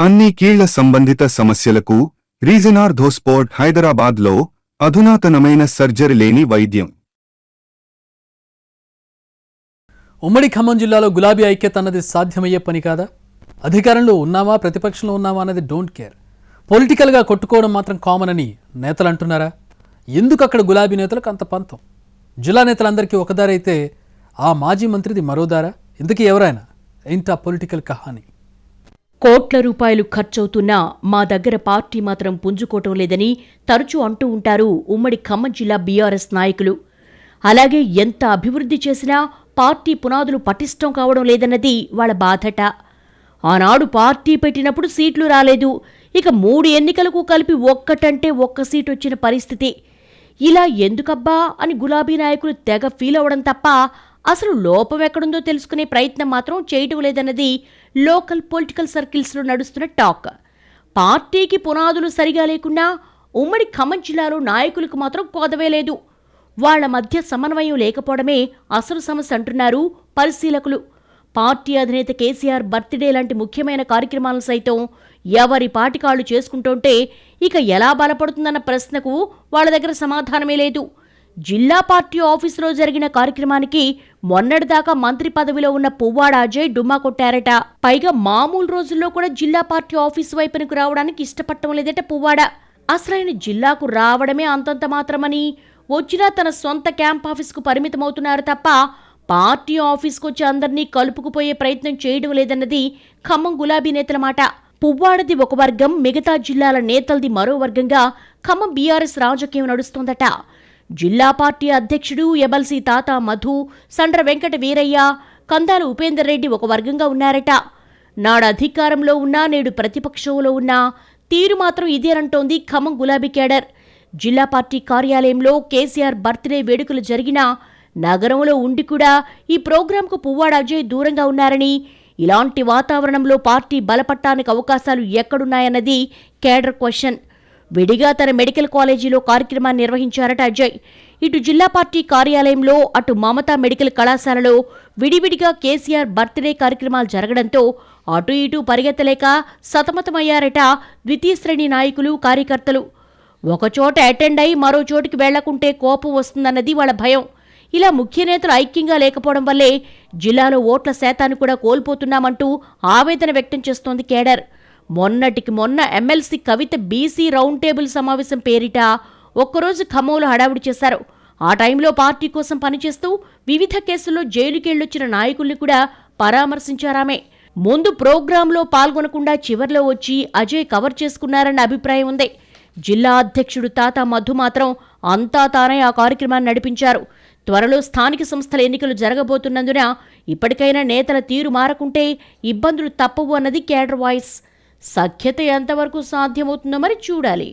అన్ని కీళ్ల సంబంధిత సమస్యలకు రీజనార్థోస్పోర్ట్ హైదరాబాద్లో అధునాతనమైన సర్జరీ లేని వైద్యం. ఉమ్మడి ఖమ్మం జిల్లాలో గులాబీ ఐక్యత అన్నది సాధ్యమయ్యే పని కాదా? అధికారంలో ఉన్నామా ప్రతిపక్షంలో ఉన్నామా అన్నది డోంట్ కేర్. పొలిటికల్గా కొట్టుకోవడం మాత్రం కామన్ అని నేతలు అంటున్నారా? ఎందుకు అక్కడ గులాబీ నేతలకు అంత పంతం? జిల్లా నేతలందరికీ ఒకదారైతే ఆ మాజీ మంత్రిది మరోదారా? ఇందుకీ ఎవరైనా ఏంటా పొలిటికల్ కహాని? కోట్ల రూపాయలు ఖర్చవుతున్నా మా దగ్గర పార్టీ మాత్రం పుంజుకోవటం లేదని తరచూ అంటూ ఉంటారు ఉమ్మడి ఖమ్మం జిల్లా బీఆర్ఎస్ నాయకులు. అలాగే ఎంత అభివృద్ధి చేసినా పార్టీ పునాదులు పటిష్టం కావడం లేదన్నది వాళ్ళ బాధట. ఆనాడు పార్టీ పెట్టినప్పుడు సీట్లు రాలేదు, ఇక 3 ఎన్నికలకు కలిపి ఒక్కటంటే ఒక్క సీటు వచ్చిన పరిస్థితి. ఇలా ఎందుకబ్బా అని గులాబీ నాయకులు తెగ ఫీల్ అవ్వడం తప్ప అసలు లోపం ఎక్కడుందో తెలుసుకునే ప్రయత్నం మాత్రం చేయటం లేదన్నది లోకల్ పొలిటికల్ సర్కిల్స్లో నడుస్తున్న టాక్. పార్టీకి పునాదులు సరిగా లేకున్నా ఉమ్మడి ఖమ్మం జిల్లాలో నాయకులకు మాత్రం కొదవే లేదు. వాళ్ల మధ్య సమన్వయం లేకపోవడమే అసలు సమస్య అంటున్నారు పరిశీలకులు. పార్టీ అధినేత కేసీఆర్ బర్త్డే లాంటి ముఖ్యమైన కార్యక్రమాలను సైతం ఎవరి పాటికాళ్లు చేసుకుంటుంటే ఇక ఎలా బలపడుతుందన్న ప్రశ్నకు వాళ్ల దగ్గర సమాధానమే లేదు. జిల్లా పార్టీ ఆఫీసులో జరిగిన కార్యక్రమానికి మొన్నటిదాకా మంత్రి పదవిలో ఉన్న పువ్వాడ అజయ్ డుమ్మా కొట్టారట. పైగా మామూలు రోజుల్లో కూడా జిల్లా పార్టీ ఆఫీసు వైపునకు రావడానికి ఇష్టపడటం లేదట పువ్వాడ. అసలైన జిల్లాకు రావడమే అంతంత మాత్రమని, వచ్చినా తన సొంత క్యాంప్ ఆఫీసుకు పరిమితమవుతున్నారు తప్ప పార్టీ ఆఫీసుకు వచ్చి అందరినీ కలుపుకుపోయే ప్రయత్నం చేయడం లేదన్నది ఖమ్మం గులాబీ నేతల మాట. పువ్వాడది ఒక వర్గం, మిగతా జిల్లాల నేతలది మరో వర్గంగా ఖమ్మం బీఆర్ఎస్ రాజకీయం నడుస్తోందట. జిల్లా పార్టీ అధ్యక్షుడు ఎమ్మెల్సీ తాతా మధు, సండ్ర వెంకట వీరయ్య, కందాల ఉపేందర్ రెడ్డి ఒక వర్గంగా ఉన్నారట. నాడు అధికారంలో ఉన్నా నేడు ప్రతిపక్షంలో ఉన్నా తీరు మాత్రం ఇదేనంటోంది ఖమ్మం గులాబీ కేడర్. జిల్లా పార్టీ కార్యాలయంలో కేసీఆర్ బర్త్డే వేడుకలు జరిగినా నగరంలో ఉండి కూడా ఈ ప్రోగ్రాంకు పువ్వాడ అజయ్ దూరంగా ఉన్నారని, ఇలాంటి వాతావరణంలో పార్టీ బలపట్టానికి అవకాశాలు ఎక్కడున్నాయన్నది కేడర్ క్వశ్చన్. విడిగా తన మెడికల్ కాలేజీలో కార్యక్రమాన్ని నిర్వహించారట అజయ్. ఇటు జిల్లా పార్టీ కార్యాలయంలో, అటు మమతా మెడికల్ కళాశాలలో విడివిడిగా కేసీఆర్ బర్త్డే కార్యక్రమాలు జరగడంతో అటు ఇటు పరిగెత్తలేక సతమతమయ్యారట ద్వితీయ శ్రేణి నాయకులు, కార్యకర్తలు. ఒకచోట అటెండ్ అయి మరో చోటికి వెళ్లకుంటే కోపం వస్తుందన్నది వాళ్ళ భయం. ఇలా ముఖ్య నేతలు ఐక్యంగా లేకపోవడం వల్లే జిల్లాలో ఓట్ల శాతాన్ని కూడా కోల్పోతున్నామంటూ ఆవేదన వ్యక్తం చేస్తోంది కేడర్. మొన్నటికి మొన్న ఎమ్మెల్సీ కవిత బీసీ రౌండ్ టేబుల్ సమావేశం పేరిట ఒక్కరోజు ఖమ్మంలో హడావుడి చేశారు. ఆ టైంలో పార్టీ కోసం పనిచేస్తూ వివిధ కేసుల్లో జైలుకెళ్లొచ్చిన నాయకుల్ని కూడా పరామర్శించారామే. ముందు ప్రోగ్రాంలో పాల్గొనకుండా చివర్లో వచ్చి అజయ్ కవర్ చేసుకున్నారన్న అభిప్రాయం ఉంది. జిల్లా అధ్యక్షుడు తాతా మధు మాత్రం అంతా తానే ఆ కార్యక్రమాన్ని నడిపించారు. త్వరలో స్థానిక సంస్థల ఎన్నికలు జరగబోతున్నందున ఇప్పటికైనా నేతల తీరు మారకుంటే ఇబ్బందులు తప్పవు అన్నది కేడర్ వాయిస్. సఖ్యత ఎంతవరకు సాధ్యమవుతుందో మరి చూడాలి.